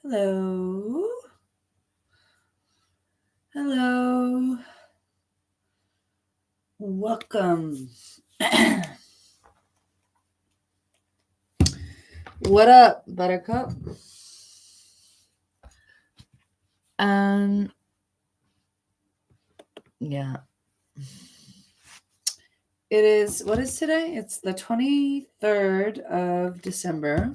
Hello. Hello. Welcome. What up, Buttercup? Um, yeah. It is, what is today? It's the 23rd of December.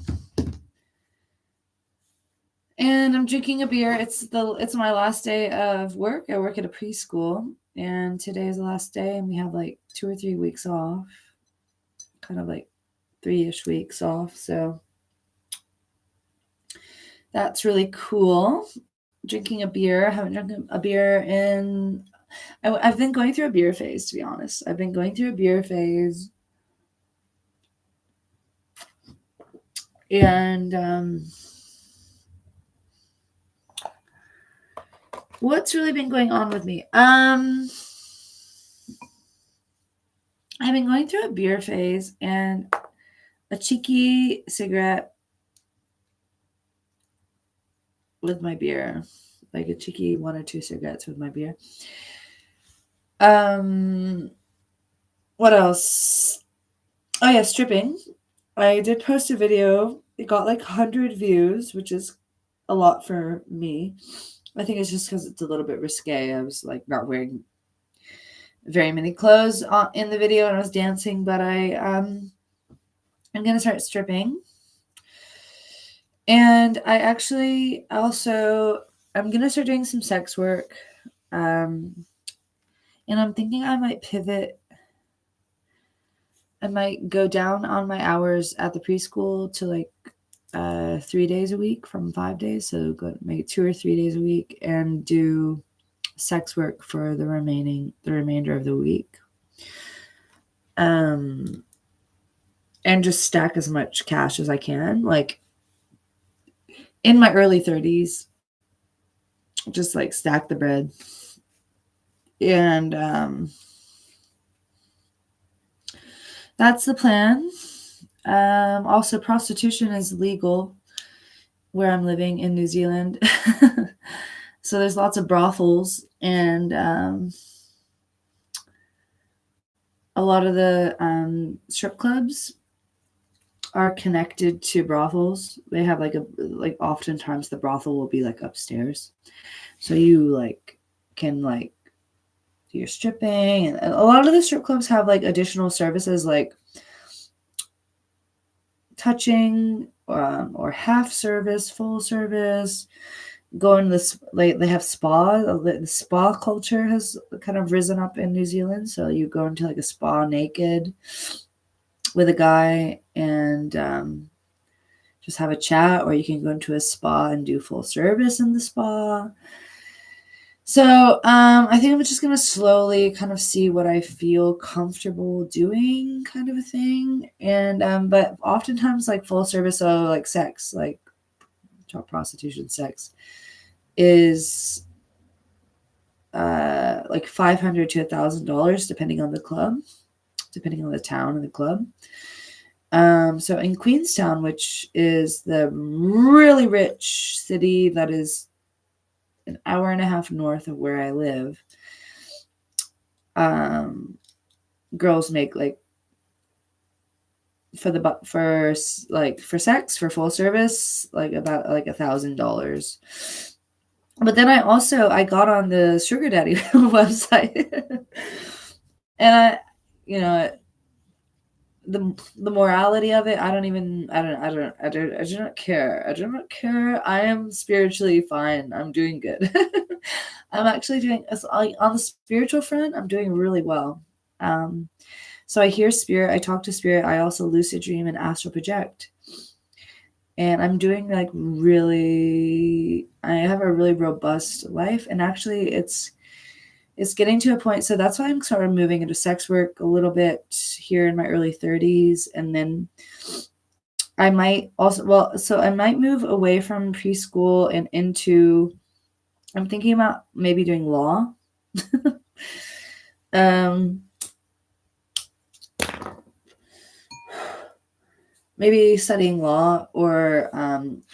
And I'm drinking a beer. It's my last day of work. I work at a preschool, and today is the last day, and we have like 2 or 3 weeks off. Kind of like 3-ish weeks off. So that's really cool. Drinking a beer. I haven't drank a beer in. I've been going through a beer phase, to be honest. I've been going through a beer phase, and what's really been going on with me? I've been going through a beer phase and a cheeky cigarette with my beer, like a cheeky 1 or 2 cigarettes with my beer. What else? Oh yeah, stripping. I did post a video. It got like 100 views, which is a lot for me. I think it's just because it's a little bit risque. I was like not wearing very many clothes in the video, and I was dancing. But I'm gonna start stripping, and I actually also I'm gonna start doing some sex work, and I'm thinking I might pivot. I might go down on my hours at the preschool to like 3 days a week from 5 days. So go make it 2 or 3 days a week and do sex work for the remainder of the week. And just stack as much cash as I can. Like in my early 30s, just like stack the bread. And that's the plan. Also, prostitution is legal where I'm living in New Zealand. So there's lots of brothels, and a lot of the strip clubs are connected to brothels. They have like oftentimes the brothel will be like upstairs, so you like can like do your stripping, and a lot of the strip clubs have like additional services like touching, or half service, full service. Going to this, like they have spa. The spa culture has kind of risen up in New Zealand, so you go into like a spa naked with a guy and just have a chat, or you can go into a spa and do full service in the spa. So I think I'm just gonna slowly kind of see what I feel comfortable doing, kind of a thing. And but oftentimes like full service, so like sex, like child prostitution, sex is like $500 to $1,000 depending on the club, depending on the town and the club. So in Queenstown, which is the really rich city that is an hour and a half north of where I live, girls make like for sex for full service like about like $1,000. But then I got on the sugar daddy website, and the morality of it, I do not care. I do not care. I am spiritually fine. I'm doing good. I'm actually doing on the spiritual front. I'm doing really well. So I hear spirit. I talk to spirit. I also lucid dream and astral project. And I'm doing like really. I have a really robust life, and actually, it's getting to a point. So that's why I'm sort of moving into sex work a little bit here in my early 30s. And then I might so I might move away from preschool and I'm thinking about maybe doing law. maybe studying law or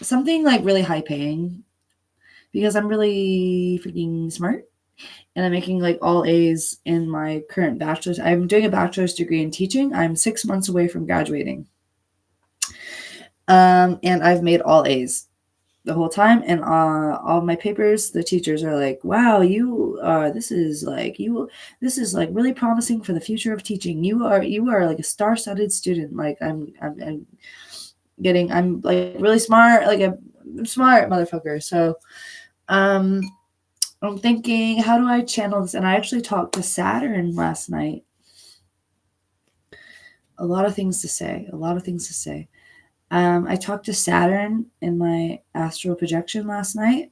something like really high paying, because I'm really freaking smart and I'm making like all A's in my current bachelor's. I'm doing a bachelor's degree in teaching. I'm 6 months away from graduating. And I've made all A's the whole time, and all my papers, the teachers are like, wow, this is like really promising for the future of teaching. You are like a star-studded student. Like I'm like really smart, like I'm smart motherfucker. So I'm thinking, how do I channel this? And I actually talked to Saturn last night. A lot of things to say. I talked to Saturn in my astral projection last night.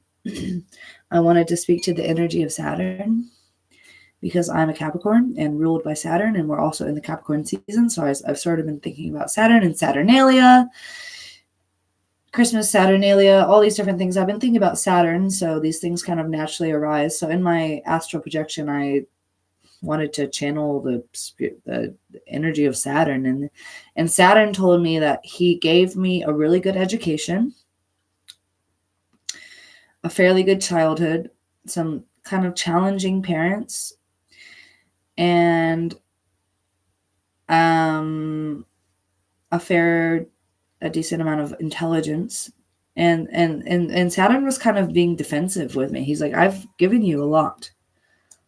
I wanted to speak to the energy of Saturn because I'm a Capricorn and ruled by Saturn, and we're also in the Capricorn season. So I've sort of been thinking about Saturn and Saturnalia, Christmas, Saturnalia, all these different things. I've been thinking about Saturn, so these things kind of naturally arise. So in my astral projection, I wanted to channel the energy of Saturn, and Saturn told me that he gave me a really good education, a fairly good childhood, some kind of challenging parents, and a decent amount of intelligence. And Saturn was kind of being defensive with me. He's like, I've given you a lot.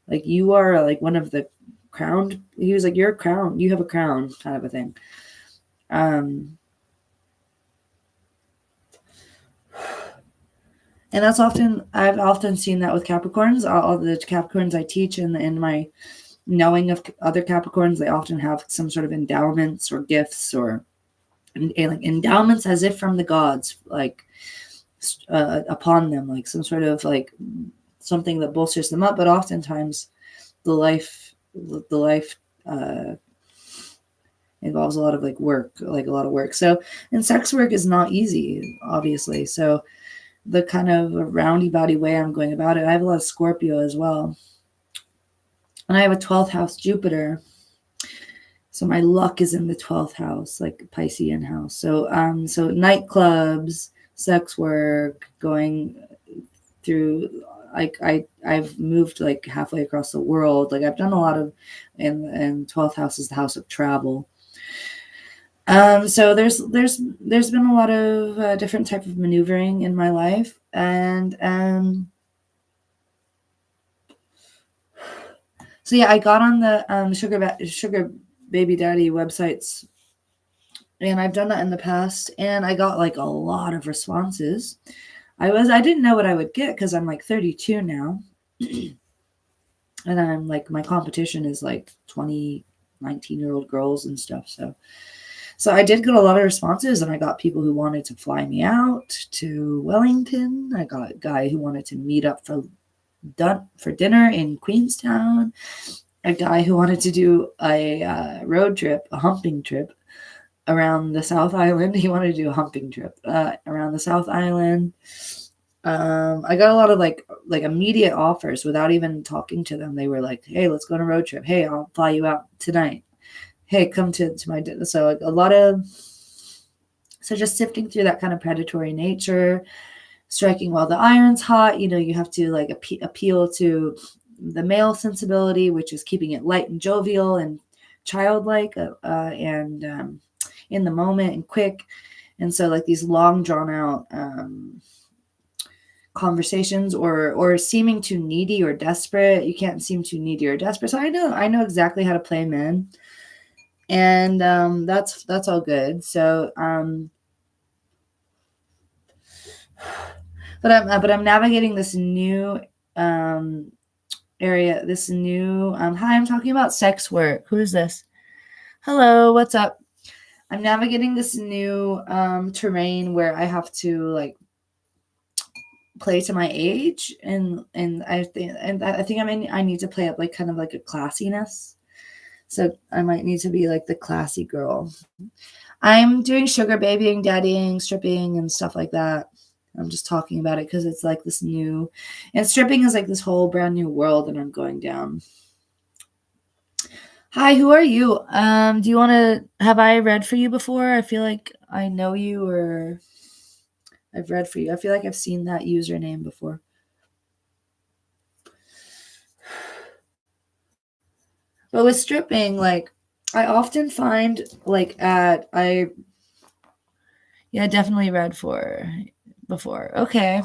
Like, you are like one of the crowned. He was like, you're a crown. You have a crown, kind of a thing. And that's I've often seen that with Capricorns. All the Capricorns I teach and in my knowing of other Capricorns, they often have some sort of endowments or gifts or like endowments as if from the gods, like upon them, like some sort of like something that bolsters them up. But oftentimes the life involves a lot of work. So, and sex work is not easy, obviously. So the kind of roundy body way I'm going about it, I have a lot of Scorpio as well. And I have a 12th house Jupiter. So my luck is in the 12th house, like Piscean house. So so nightclubs, sex work, going through, like I've moved like halfway across the world. Like I've done a lot of, and 12th house is the house of travel. So there's been a lot of different type of maneuvering in my life, and so yeah, I got on the sugar baby daddy websites, and I've done that in the past, and I got like a lot of responses. I didn't know what I would get because I'm like 32 now, and I'm like, my competition is like 20, 19-year-old girls and stuff. So I did get a lot of responses, and I got people who wanted to fly me out to Wellington. I got a guy who wanted to meet up for dinner in Queenstown. A guy who wanted to do a road trip, a humping trip around the South Island. He wanted to do a humping trip around the South Island. I got a lot of like immediate offers without even talking to them. They were like, hey, let's go on a road trip. Hey, I'll fly you out tonight. Hey, come to my dinner. So like a lot of, so just sifting through that kind of predatory nature, striking while the iron's hot. You have to like appeal to the male sensibility, which is keeping it light and jovial and childlike, and in the moment and quick. And so like these long drawn out conversations, or seeming too needy or desperate. You can't seem too needy or desperate. So I know exactly how to play men, and that's all good. So but I'm navigating this new area, this new hi, I'm talking about sex work. Who is this? Hello, what's up? I'm navigating this new terrain where I have to like play to my age, and I think I need to play up like kind of like a classiness. So I might need to be like the classy girl. I'm doing sugar babying, daddying, stripping, and stuff like that. I'm just talking about it because it's like this new, and stripping is like this whole brand new world that I'm going down. Hi, who are you? Do you want to have I read for you before? I feel like I know you or I've read for you. I feel like I've seen that username before. But with stripping, like I often find like yeah, definitely read for before. Okay.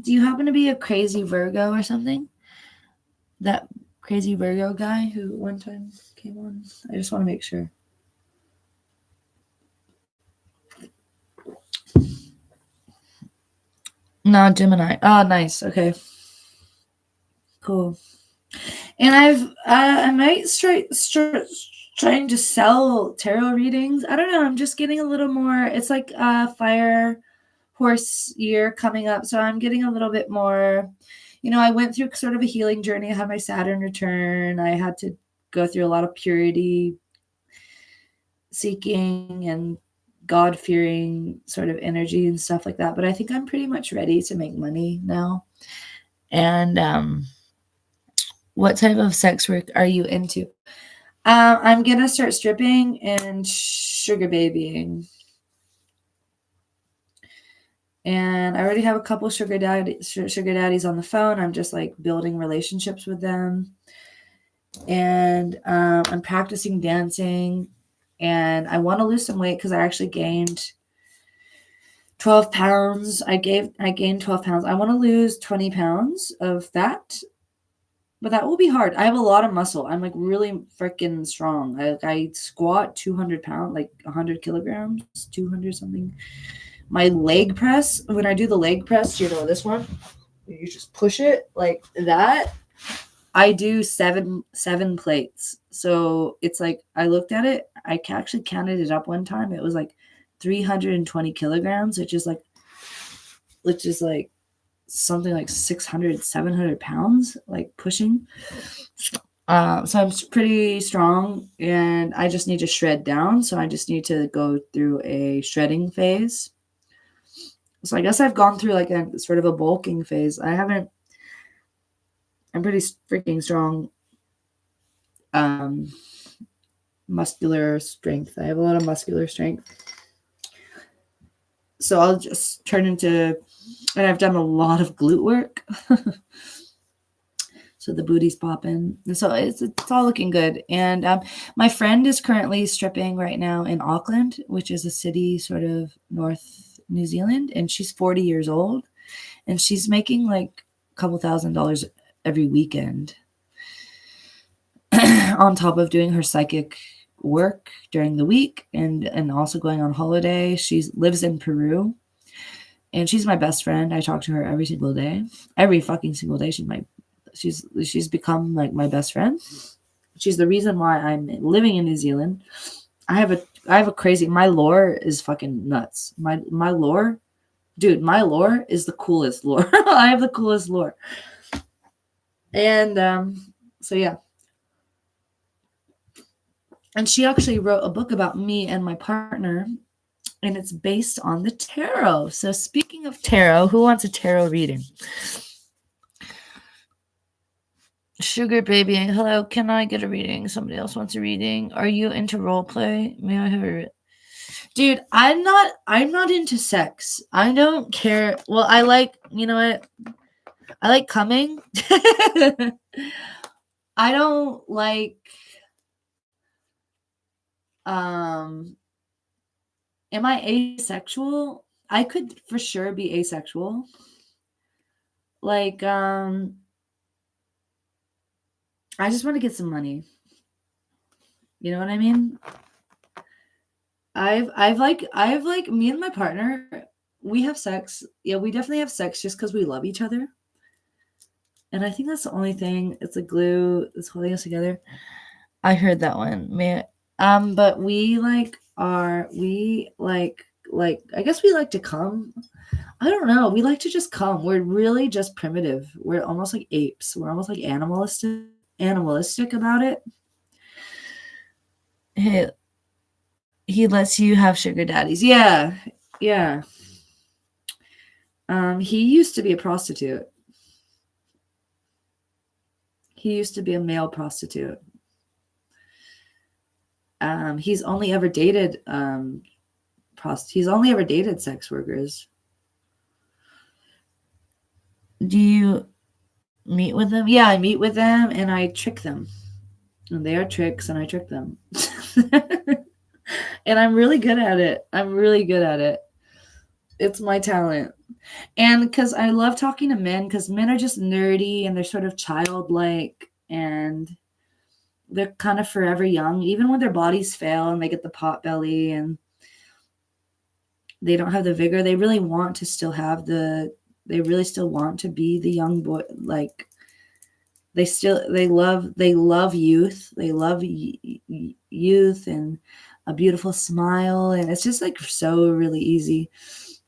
Do you happen to be a crazy Virgo or something? That crazy Virgo guy who one time came on? I just want to make sure. No, Gemini. Oh, nice. Okay. Cool. And I might start trying to sell tarot readings. I don't know. I'm just getting a little more. It's like fire horse year coming up, so I'm getting a little bit more. I went through sort of a healing journey. I had my Saturn return. I had to go through a lot of purity seeking and God fearing sort of energy and stuff like that. But I think I'm pretty much ready to make money now. And what type of sex work are you into? I'm gonna start stripping and sugar babying. And I already have a couple sugar daddies on the phone. I'm just like building relationships with them. And I'm practicing dancing. And I want to lose some weight because I actually gained 12 pounds. I gained 12 pounds. I want to lose 20 pounds of fat, but that will be hard. I have a lot of muscle. I'm like really freaking strong. I squat 200 pounds, like 100 kilograms, 200 something. My leg press, when I do the leg press, this one, you just push it like that. I do seven plates. So it's like, I looked at it. I actually counted it up one time. It was like 320 kilograms, which is like something like 600, 700 pounds, like pushing. So I'm pretty strong and I just need to shred down. So I just need to go through a shredding phase. So I guess I've gone through like a sort of a bulking phase. I'm pretty freaking strong. Muscular strength. I have a lot of muscular strength. So I'll just turn into, and I've done a lot of glute work. So the booty's popping. So it's all looking good. And my friend is currently stripping right now in Auckland, which is a city sort of North New Zealand. And she's 40 years old. And she's making like a couple $1,000s every weekend on top of doing her psychic work during the week and also going on holiday. She lives in Peru. And she's my best friend. I talk to her every single day. Every fucking single day. She's become like my best friend. She's the reason why I'm living in New Zealand. I have a crazy, my lore is fucking nuts. My lore, dude, my lore is the coolest lore. I have the coolest lore. And so yeah. And she actually wrote a book about me and my partner, and it's based on the tarot. So speaking of tarot, who wants a tarot reading? Sugar baby, hello, can I get a reading? Somebody else wants a reading. Are you into role play? May I have a dude? I'm not into sex. I don't care. Well, I like, you know what? I like coming. I don't like am I asexual? I could for sure be asexual. Like I just want to get some money. You know what I mean? I've like me and my partner, we have sex. Yeah, we definitely have sex just because we love each other. And I think that's the only thing. It's a glue that's holding us together. I heard that one. But we I guess we like to come. I don't know. We like to just come. We're really just primitive. We're almost like apes. We're almost like animalistic about it. He lets you have sugar daddies. Yeah. Yeah. He used to be a prostitute. He used to be a male prostitute. He's only ever dated he's only ever dated sex workers. Do you meet with them? Yeah, I meet with them and I trick them. And they are tricks and I trick them. And I'm really good at it. I'm really good at it. It's my talent. And because I love talking to men, because men are just nerdy and they're sort of childlike and they're kind of forever young, even when their bodies fail and they get the pot belly and they don't have the vigor. They really want to still have they really still want to be the young boy. Like they love youth. They love youth and a beautiful smile. And it's just like so really easy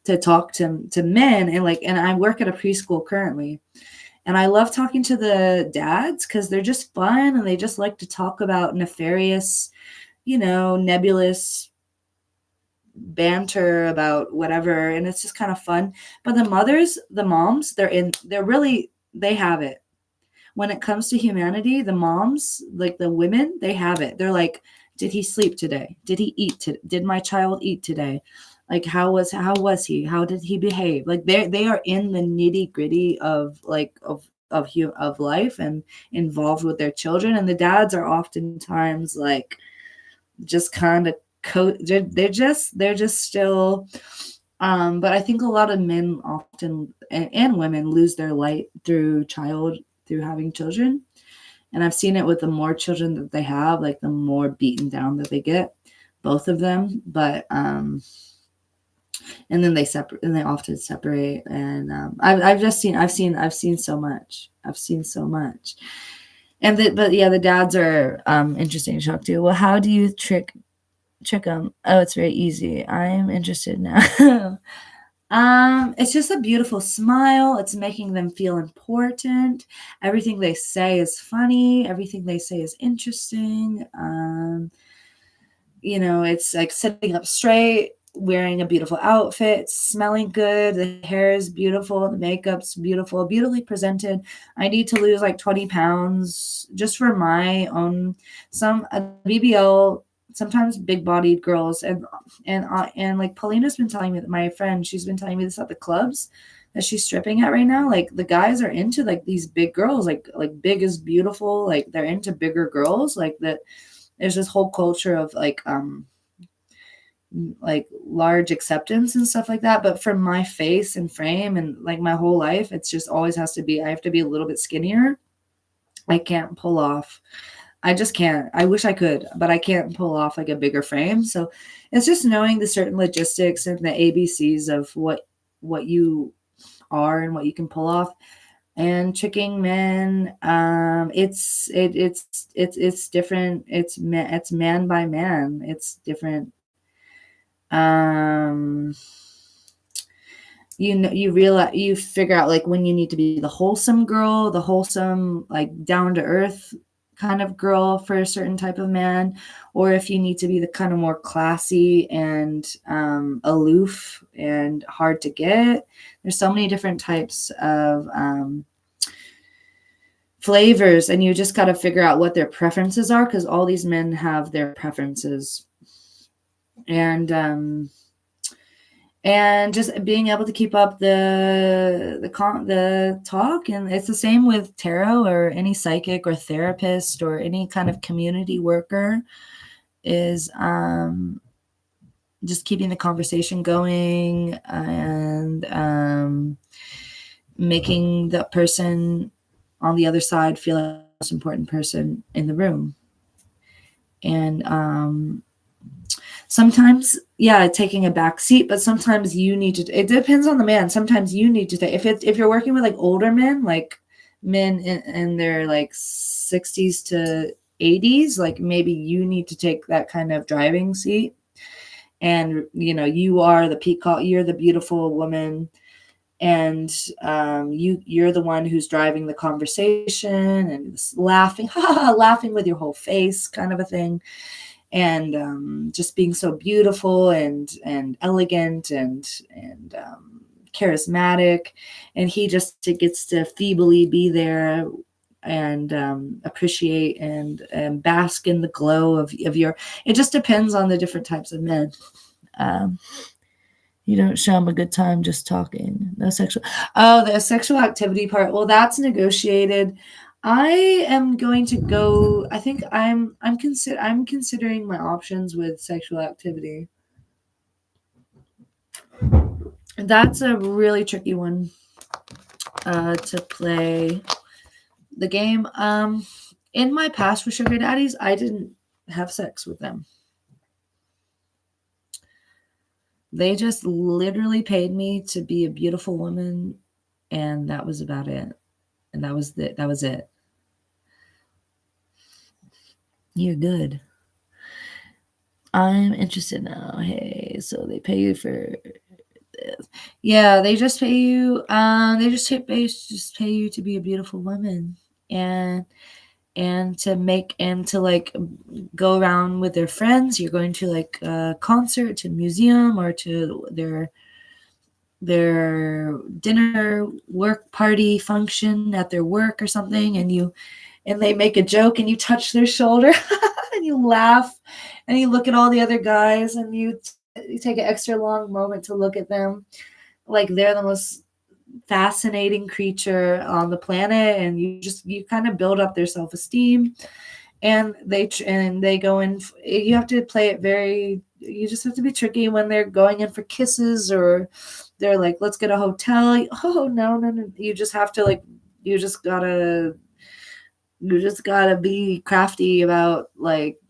to talk to men. And I work at a preschool currently. And I love talking to the dads because they're just fun and they just like to talk about nefarious, nebulous banter about whatever. And it's just kind of fun. But the moms, they have it. When it comes to humanity, the moms, like the women, they have it. They're like, did he sleep today? Did he eat? Did my child eat today? Like, how was he? How did he behave? Like they are in the nitty gritty of life and involved with their children. And the dads are oftentimes like just kind of they're just still. But I think a lot of men often and women lose their light through having children. And I've seen it with the more children that they have, like the more beaten down that they get, both of them. But and then they often separate. And I've seen so much. I've seen so much. But yeah, the dads are interesting to talk to. Well, how do you trick them? Oh, it's very easy. I'm interested now. It's just a beautiful smile. It's making them feel important. Everything they say is funny. Everything they say is interesting. It's like sitting up straight, wearing a beautiful outfit, smelling good. The hair is beautiful. The makeup's beautiful, beautifully presented. I need to lose like 20 pounds just for my own, BBL. Sometimes big-bodied girls and like Paulina's been telling me, that my friend, she's been telling me this at the clubs that she's stripping at right now. Like the guys are into like these big girls, like big is beautiful. Like they're into bigger girls. Like that. There's this whole culture of like large acceptance and stuff like that. But for my face and frame and like my whole life, it's just always has to be. I have to be a little bit skinnier. I can't pull off. I just can't. I wish I could, but I can't pull off like a bigger frame. So it's just knowing the certain logistics and the ABCs of what you are and what you can pull off. And tricking men, it's different. It's man by man. It's different. You realize, you figure out like when you need to be the wholesome girl, the wholesome, like down to earth kind of girl for a certain type of man, or if you need to be the kind of more classy and aloof and hard to get. There's so many different types of flavors, and you just got to figure out what their preferences are, because all these men have their preferences. And just being able to keep up the talk. And it's the same with tarot or any psychic or therapist or any kind of community worker, is just keeping the conversation going and making the person on the other side feel like the most important person in the room. And sometimes, yeah, taking a back seat, but sometimes you need to, it depends on the man. Sometimes you need to take, if you're working with like older men, like men in their like 60s to 80s, like maybe you need to take that kind of driving seat. And, you are the peacock, you're the beautiful woman. And you're the one who's driving the conversation and laughing, laughing with your whole face kind of a thing. And just being so beautiful and elegant and charismatic. And he just gets to feebly be there appreciate and bask in the glow of your. It just depends on the different types of men. Um, you don't show them a good time just talking. No sexual. Oh, the sexual activity part. Well, that's negotiated. I am going to go. I think I'm considering my options with sexual activity. That's a really tricky one to play the game. In my past with sugar daddies, I didn't have sex with them. They just literally paid me to be a beautiful woman, and that was about it. And that was it. You're good. I'm interested now. Hey, so they pay you for this. Yeah, they just pay you. They just pay you to be a beautiful woman, and to like go around with their friends. You're going to like a concert, to a museum, or to their dinner work party function at their work or something, and they make a joke and you touch their shoulder and you laugh and you look at all the other guys and you take an extra long moment to look at them like they're the most fascinating creature on the planet, and you kind of build up their self-esteem, and they go in. You have to play it very. You just have to be tricky when they're going in for kisses, or they're like, let's get a hotel. Oh, no. You just have to like, you just gotta be crafty about like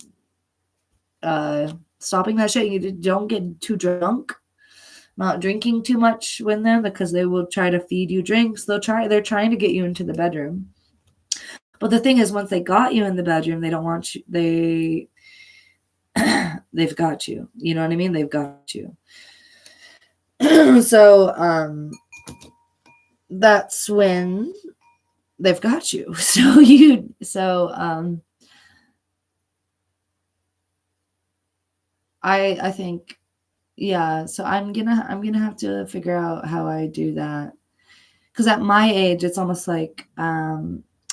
stopping that shit. You don't get too drunk, not drinking too much with them, because they will try to feed you drinks. They're trying to get you into the bedroom. But the thing is, once they got you in the bedroom, they don't want you. They've got you. You know what I mean? They've got you. So that's when they've got you. I think, yeah. So I'm gonna have to figure out how I do that, because at my age, it's almost like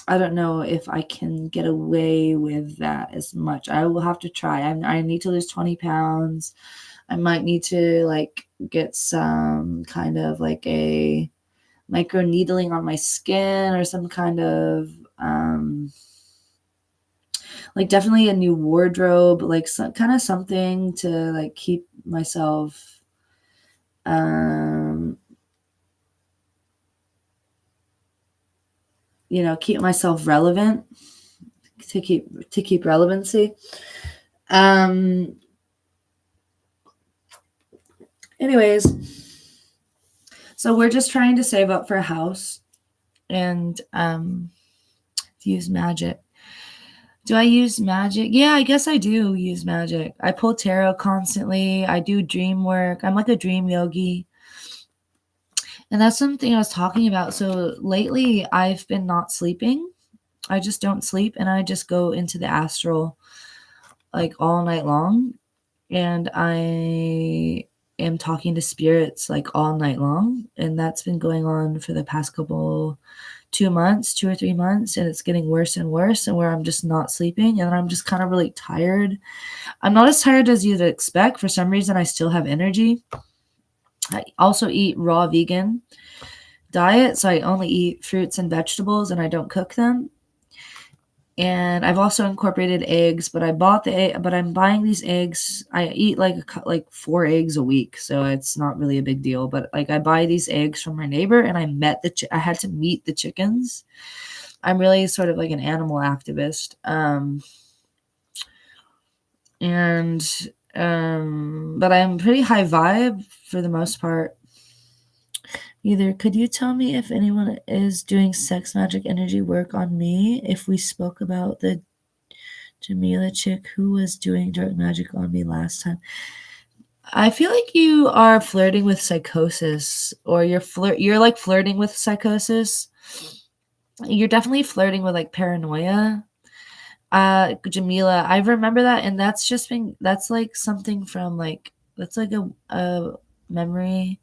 I don't know if I can get away with that as much. I will have to try. I need to lose 20 pounds. I might need to like get some kind of like a micro needling on my skin, or some kind of like definitely a new wardrobe, like some kind of something to like keep myself keep myself relevant, to keep relevancy. Anyways, so we're just trying to save up for a house and use magic. Do I use magic? Yeah, I guess I do use magic. I pull tarot constantly. I do dream work. I'm like a dream yogi. And that's something I was talking about. So lately I've been not sleeping. I just don't sleep, and I just go into the astral like all night long. And I am talking to spirits like all night long. And that's been going on for the past 2 or 3 months, and it's getting worse and worse, and where I'm just not sleeping, and I'm just kind of really tired. I'm not as tired as you'd expect. For some reason, I still have energy. I also eat raw vegan diet, so I only eat fruits and vegetables, and I don't cook them. And I've also incorporated eggs, but I'm buying these eggs. I eat like 4 eggs a week, so it's not really a big deal. But like I buy these eggs from my neighbor, and I had to meet the chickens. I'm really sort of like an animal activist. But I'm pretty high vibe for the most part. Could you tell me if anyone is doing sex magic energy work on me? If we spoke about the Jamila chick who was doing dark magic on me last time. I feel like you are flirting with psychosis, or you're like flirting with psychosis. You're definitely flirting with like paranoia. Jamila, I remember that, and that's like something from like, that's like a memory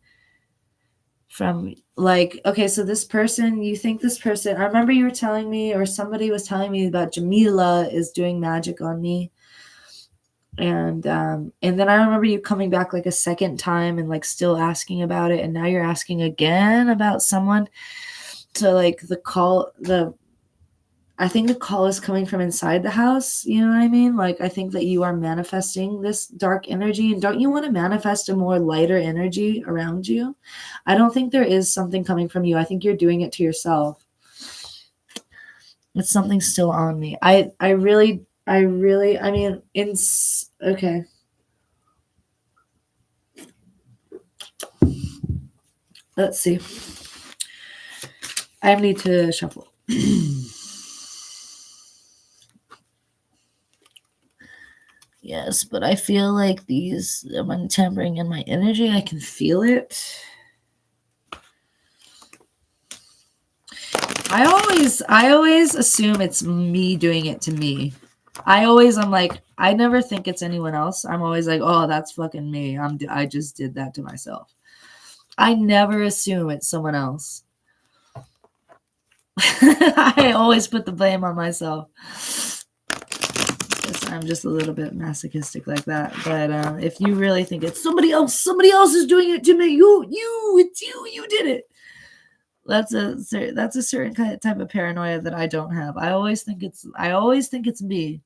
from like, okay, so this person, you think this person, I remember you were telling me, or somebody was telling me about Jamila is doing magic on me. And then I remember you coming back like a second time and like still asking about it, and now you're asking again about someone. So like I think the call is coming from inside the house. You know what I mean? Like, I think that you are manifesting this dark energy. And don't you want to manifest a more lighter energy around you? I don't think there is something coming from you. I think you're doing it to yourself. It's something still on me. I mean, okay. Let's see. I need to shuffle. Yes, but I feel like when tampering in my energy, I can feel it. I always assume it's me doing it to me. I'm like, I never think it's anyone else. I'm always like, oh, that's fucking me. I just did that to myself. I never assume it's someone else. I always put the blame on myself. I'm just a little bit masochistic like that. But if you really think it's somebody else is doing it to me. It's you. You did it. That's a certain kind of type of paranoia that I don't have. I always think it's me.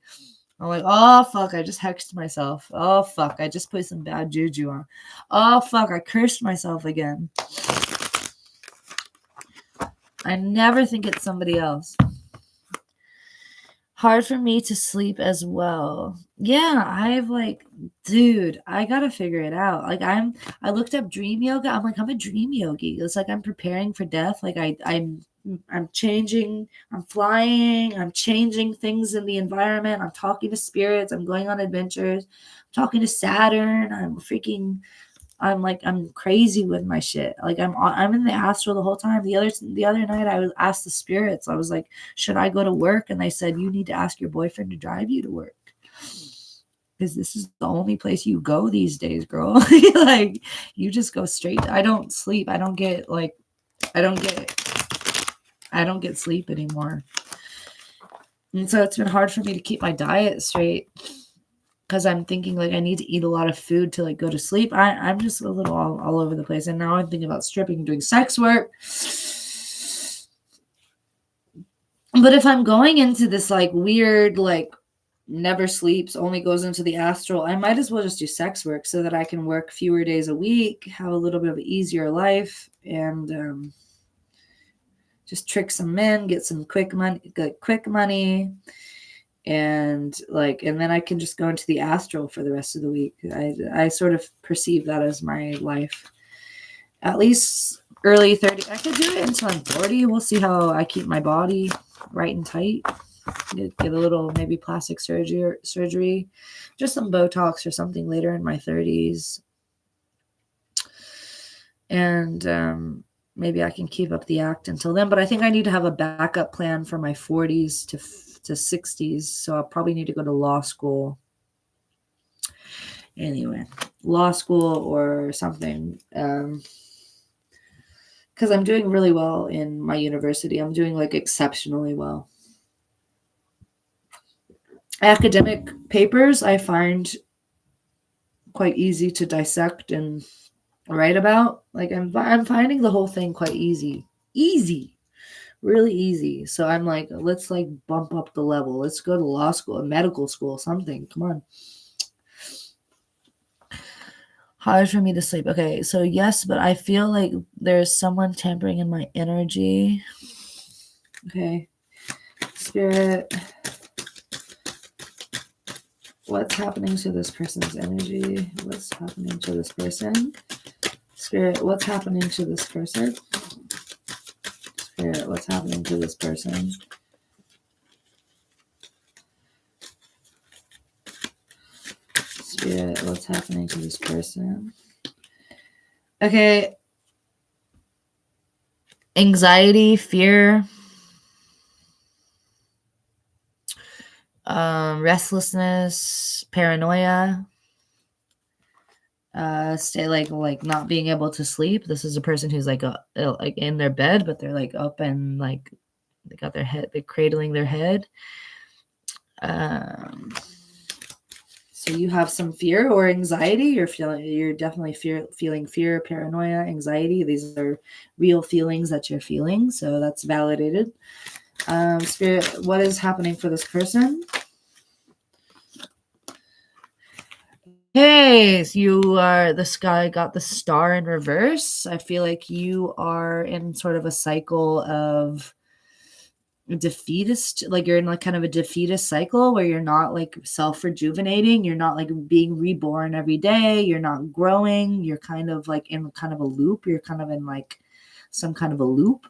I'm like, oh fuck, I just hexed myself. Oh fuck, I just put some bad juju on. Oh fuck, I cursed myself again. I never think it's somebody else. Hard for me to sleep as well. Yeah, dude, I gotta figure it out. Like I looked up dream yoga. I'm like, I'm a dream yogi. It's like I'm preparing for death. Like I'm changing, I'm flying, I'm changing things in the environment. I'm talking to spirits, I'm going on adventures, I'm talking to Saturn, I'm crazy with my shit. Like I'm in the astral the whole time. The other night I was asked the spirits. I was like, should I go to work? And they said, you need to ask your boyfriend to drive you to work, because this is the only place you go these days, girl. Like you just go straight. I don't sleep. I don't get sleep anymore. And so it's been hard for me to keep my diet straight, because I'm thinking like I need to eat a lot of food to like go to sleep. I'm just a little all over the place. And now I'm thinking about stripping and doing sex work. But if I'm going into this like weird, like never sleeps, only goes into the astral, I might as well just do sex work so that I can work fewer days a week, have a little bit of an easier life, and just trick some men, get some quick money. And then I can just go into the astral for the rest of the week. I sort of perceive that as my life, at least early 30. I could do it until I'm 40. We'll see how I keep my body right and tight. Get a little maybe plastic surgery, just some Botox or something later in my 30s. And maybe I can keep up the act until then. But I think I need to have a backup plan for my 40s to 60s. So I'll probably need to go to law school. Anyway, law school or something. Because I'm doing really well in my university. I'm doing like exceptionally well. Academic papers I find quite easy to dissect and write about. Like I'm finding the whole thing quite easy, really easy. So I'm like, let's like bump up the level. Let's go to law school, medical school, something. Come on. Hard for me to sleep. Okay, so yes, but I feel like there's someone tampering in my energy. Okay, spirit. What's happening to this person's energy? What's happening to this person? Spirit, what's happening to this person? Spirit, what's happening to this person? Spirit, what's happening to this person? Okay. Anxiety, fear, restlessness, paranoia, stay like not being able to sleep. This is a person who's like in their bed, but they're like up and like they got their head, they're cradling their head. So you have some fear or anxiety. You're definitely feeling fear, paranoia, anxiety. These are real feelings that you're feeling. So that's validated. Spirit, what is happening for this person? Hey, so you are, this guy got the star in reverse. I feel like you are in sort of a cycle of defeatist, like you're in like kind of a defeatist cycle where you're not like self-rejuvenating, you're not like being reborn every day, you're not growing, you're kind of like in kind of a loop, you're kind of in like some kind of a loop,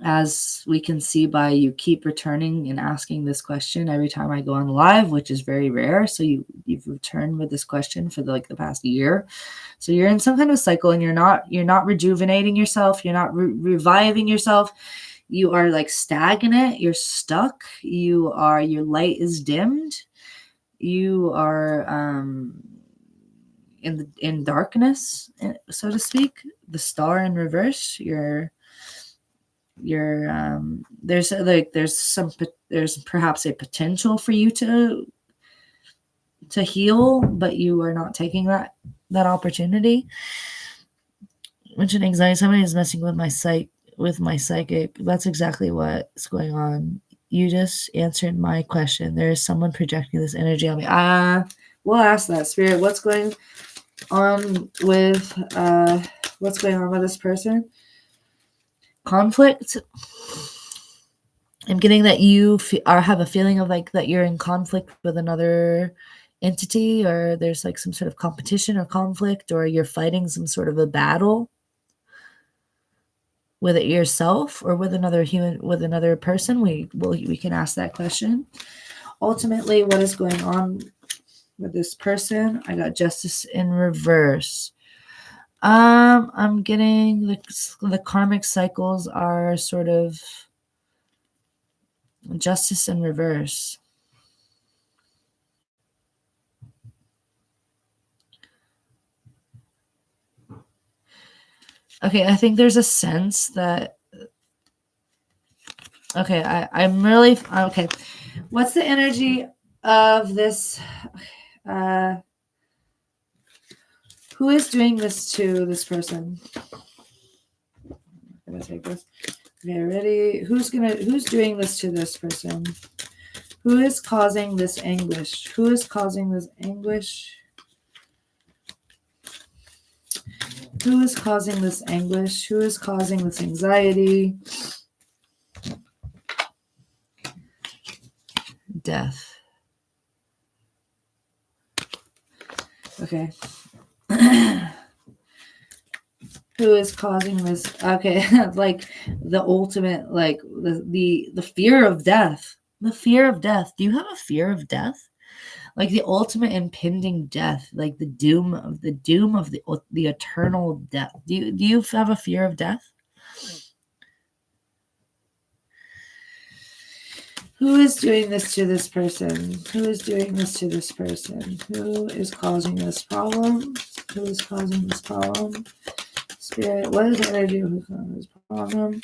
as we can see by you keep returning and asking this question every time I go on live, which is very rare. So you've returned with this question for the past year. So you're in some kind of cycle and you're not rejuvenating yourself, you're not reviving yourself. You are like stagnant, you're stuck, your light is dimmed, you are in darkness, so to speak. The star in reverse, there's perhaps a potential for you to heal, but you are not taking that opportunity. Mention anxiety. Somebody is messing with my psychic. That's exactly what's going on. You just answered my question. There is someone projecting this energy on me. We'll ask that, Spirit. What's going on with this person? Conflict. I'm getting that you have a feeling of like that you're in conflict with another entity, or there's like some sort of competition or conflict, or you're fighting some sort of a battle with it yourself or with another human, with another person. We can ask that question. Ultimately, what is going on with this person? I got justice in reverse. I'm getting the karmic cycles are sort of justice in reverse. Okay, I think there's a sense that, okay, I'm really, okay. What's the energy of this? Who is doing this to this person? I'm gonna take this. Okay, ready? Who's doing this to this person? Who is causing this anguish? Who is causing this anguish? Who is causing this anguish? Who is causing this anxiety? Death. Okay. Who is causing this? Okay, like the ultimate, like the fear of death. The fear of death. Do you have a fear of death? Like the ultimate impending death, like the doom of the eternal death. Do you have a fear of death? Who is doing this to this person? Who is doing this to this person? Who is causing this problem? Who is causing this problem? Spirit, what is the energy of who's causing this problem?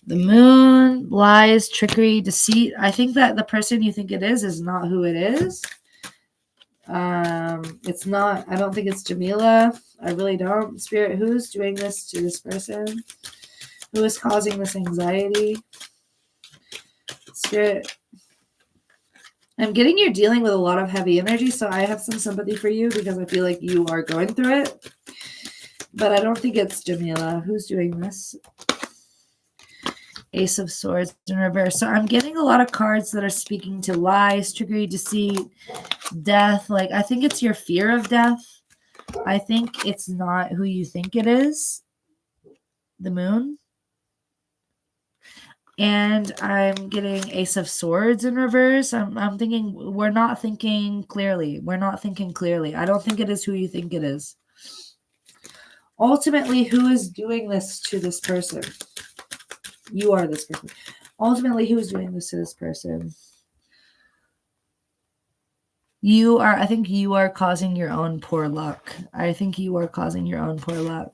The moon, lies, trickery, deceit. I think that the person you think it is not who it is. It's not, I don't think it's Jamila. I really don't. Spirit, who's doing this to this person? Who is causing this anxiety? Spirit, I'm getting you're dealing with a lot of heavy energy, so I have some sympathy for you because I feel like you are going through it. But I don't think it's Jamila. Who's doing this? Ace of Swords in reverse. So I'm getting a lot of cards that are speaking to lies, trickery, deceit, death. Like, I think it's your fear of death. I think it's not who you think it is. The moon. And I'm getting Ace of Swords in reverse. I'm thinking we're not thinking clearly. We're not thinking clearly. I don't think it is who you think it is. Ultimately, who is doing this to this person? You are this person. Ultimately, who is doing this to this person? I think you are causing your own poor luck. I think you are causing your own poor luck.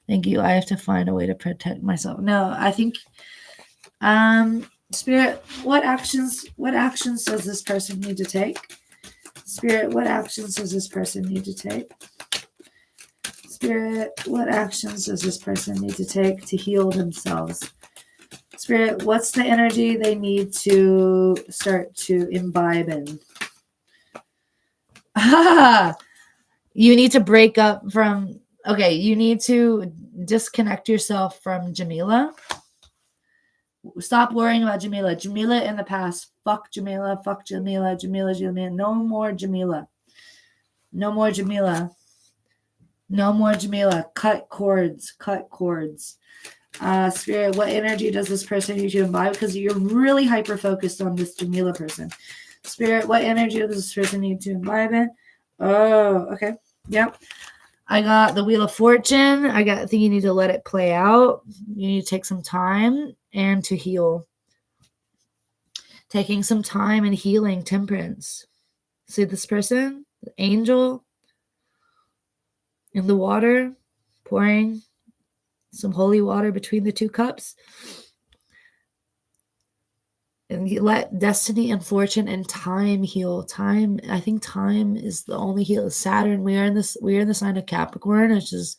Thank you. I have to find a way to protect myself. No, I think, Spirit, what actions does this person need to take? Spirit, what actions does this person need to take? Spirit, what actions does this person need to take to heal themselves? Spirit, what's the energy they need to start to imbibe in? You need to break up from, okay, you need to disconnect yourself from Jamila. Stop worrying about Jamila. Jamila in the past. Fuck Jamila. Fuck Jamila. Jamila. No more Jamila. No more Jamila. No more Jamila. Cut cords. Cut cords. Spirit, what energy does this person need to imbibe? Because you're really hyper-focused on this Jamila person. Spirit, what energy does this person need to imbibe in? Oh, okay. Yep. I got the Wheel of Fortune. I think you need to let it play out. You need to take some time and to heal. Taking some time and healing, Temperance. See this person? The angel in the water, pouring some holy water between the two cups. And you let destiny and fortune and time heal. Time, I think time is the only heal. Saturn, we are in the sign of Capricorn, which is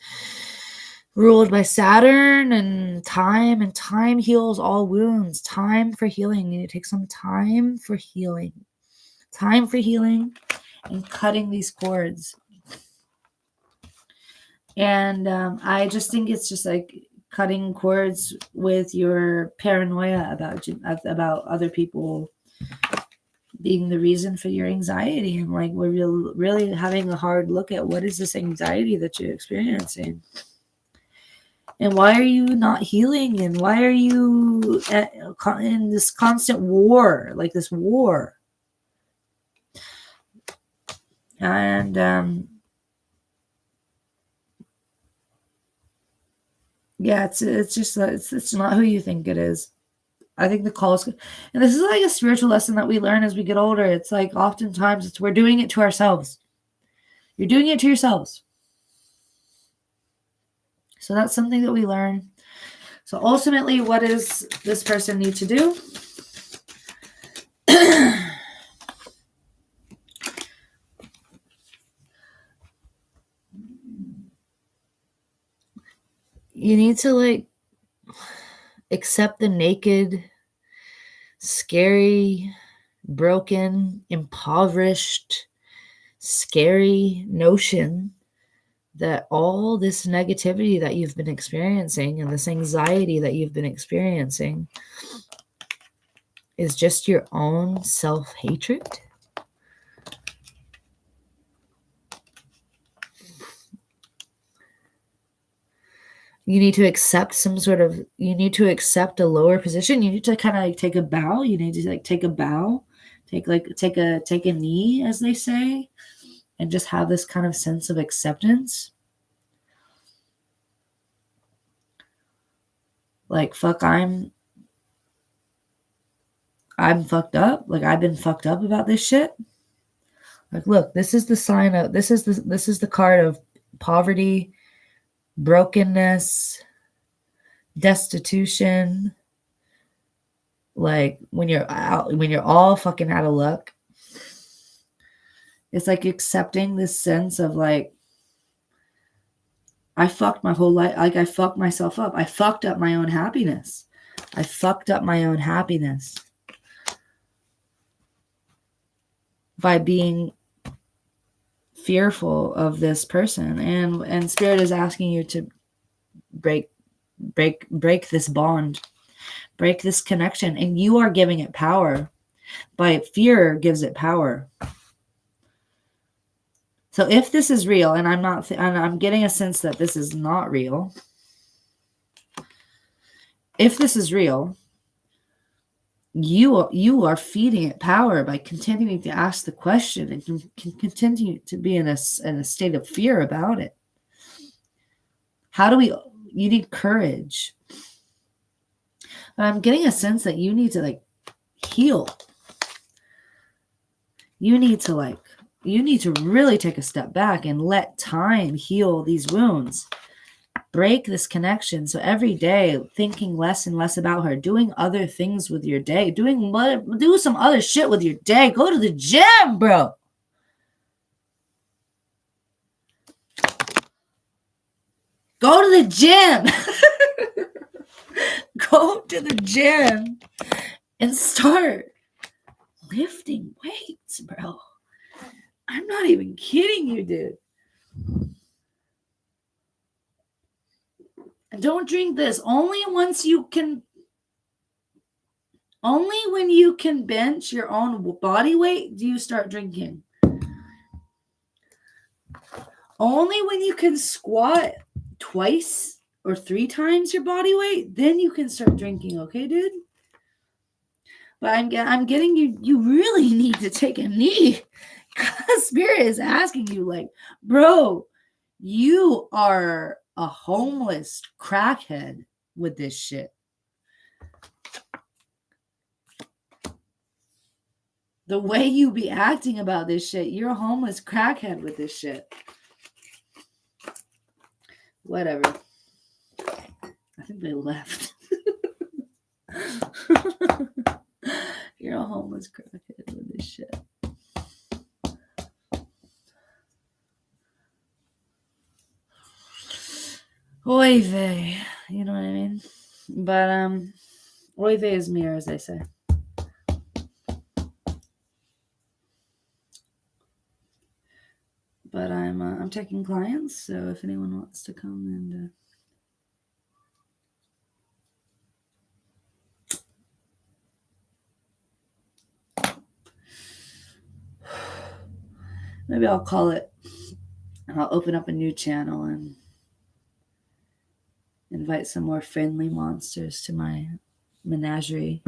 ruled by Saturn, and time heals all wounds. Time for healing. You need to take some time for healing. Time for healing and cutting these cords. And I just think it's just like cutting cords with your paranoia about other people being the reason for your anxiety, and like we're really having a hard look at what is this anxiety that you're experiencing, and why are you not healing, and why are you in this constant war, like this war. And yeah, it's just it's not who you think it is. I think the call is, and this is like a spiritual lesson that we learn as we get older. It's like oftentimes we're doing it to ourselves. You're doing it to yourselves. So that's something that we learn. So ultimately, what does this person need to do? You need to like accept the naked, scary, broken, impoverished, scary notion that all this negativity that you've been experiencing and this anxiety that you've been experiencing is just your own self-hatred. You need to accept you need to accept a lower position. You need to kind of like take a bow. You need to like take a bow, take a knee, as they say, and just have this kind of sense of acceptance. Like, fuck, I'm fucked up. Like, I've been fucked up about this shit. Like, look, this is the sign of, this is the card of poverty, brokenness, destitution. Like when you're all fucking out of luck, it's like accepting this sense of like, I fucked my whole life. Like I fucked myself up. I fucked up my own happiness. I fucked up my own happiness by being fearful of this person. And Spirit is asking you to break this bond, break this connection, and you are giving it power. By fear gives it power. So if this is real, and I'm getting a sense that this is not real. If this is real, you are feeding it power by continuing to ask the question and can continue to be in a state of fear about it. You need courage. But I'm getting a sense that you need to like heal. You need to like You need to really take a step back and let time heal these wounds. Break this connection. So every day, thinking less and less about her, doing other things with your day, do some other shit with your day. Go to the gym, bro. Go to the gym. Go to the gym and start lifting weights, bro. I'm not even kidding you, dude. And don't drink this. Only when you can bench your own body weight do you start drinking. Only when you can squat twice or 3 times your body weight, then you can start drinking, okay, dude? But I'm getting you really need to take a knee. Because Spirit is asking you, like, bro, you are a homeless crackhead with this shit. The way you be acting about this shit, you're a homeless crackhead with this shit. Whatever. I think they left. You're a homeless crackhead with this shit. Oy vey. You know what I mean? But oy vey is mir, as they say. But I'm taking clients, so if anyone wants to come and maybe I'll call it, and I'll open up a new channel and invite some more friendly monsters to my menagerie.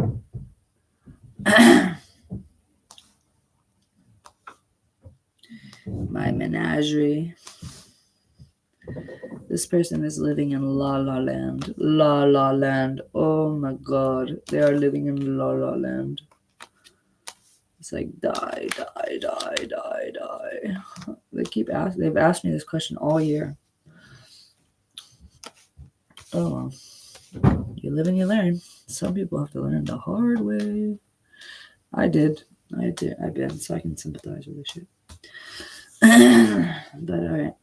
My menagerie. This person is living in La La Land. La La Land. Oh my God. They are living in La La Land. It's like die, die, die, die, die. They've asked me this question all year. Oh well. You live and you learn. Some people have to learn the hard way. I've been, so I can sympathize with this shit. But all right.